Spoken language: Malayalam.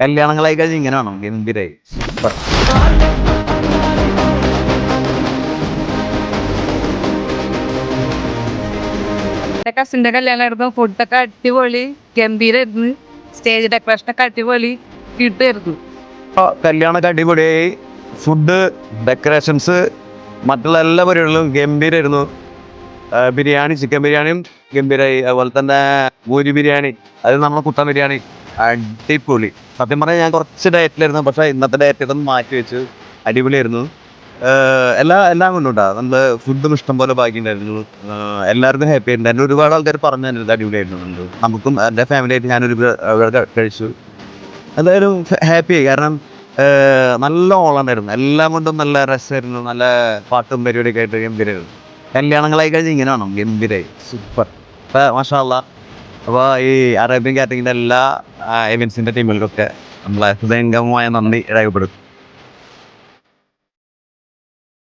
കല്യാണങ്ങളായി കഴിഞ്ഞ് ഇങ്ങനെ വേണം, ഗംഭീരായി സൂപ്പർ. എൻ്റെ കസിൻ്റെ കല്യാണമായിരുന്നു. ഫുഡൊക്കെ അടിപൊളി, ഗംഭീരായിരുന്നു. സ്റ്റേജ് ഡെക്കറേഷനൊക്കെ അടിപൊളി, കിട്ടുമായിരുന്നു. കല്യാണമൊക്കെ അടിപൊളിയായി. ഫുഡ്, ഡെക്കറേഷൻസ്, മറ്റുള്ള എല്ലാ പരിപാടികളും ഗംഭീരായിരുന്നു. ബിരിയാണി, ചിക്കൻ ബിരിയാണിയും ഗംഭീരായി. അതുപോലെ തന്നെ പൂരി ബിരിയാണി, അത് നമ്മളെ കുട്ടൻ ബിരിയാണി അടിപൊളി. സത്യം പറഞ്ഞാൽ ഞാൻ കുറച്ച് ഡയറ്റിലായിരുന്നു, പക്ഷേ ഇന്നത്തെ ഡയറ്റ് ഇതൊന്നും മാറ്റി വെച്ച് അടിപൊളിയായിരുന്നു. എല്ലാം കൊണ്ടുണ്ടാ നമ്മൾ ഫുഡും ഇഷ്ടം പോലെ ബാക്കിയുണ്ടായിരുന്നു. എല്ലാവർക്കും ഹാപ്പി ആയിരുന്നു. എന്നെ ഒരുപാട് ആൾക്കാർ പറഞ്ഞു തന്നെ ഇത് അടിപൊളിയായിരുന്നു. നമുക്കും എൻ്റെ ഫാമിലി ആയിട്ട് ഞാനൊരു കഴിച്ചു. എന്തായാലും ഹാപ്പിയായി. കാരണം നല്ല ഓളാണ്ടായിരുന്നു, എല്ലാം കൊണ്ടും നല്ല രസമായിരുന്നു. നല്ല പാട്ടും പരിപാടിയൊക്കെ ആയിട്ട് ഗംഭീരമായിരുന്നു. കല്യാണങ്ങളായി കഴിഞ്ഞ് ഇങ്ങനെ വേണം, ഗംഭീരായി സൂപ്പർ. അപ്പോൾ മാഷാ അല്ലാഹ്. അപ്പോൾ ഈ അറേബ്യൻ കാറ്ററിങ്ങിൻ്റെ എല്ലാ ഇവൻസിൻ്റെ ടീമുകൾക്കൊക്കെ നമ്മളെ ഹൃദയംഗമമായ നന്ദി രേഖപ്പെടുത്തും.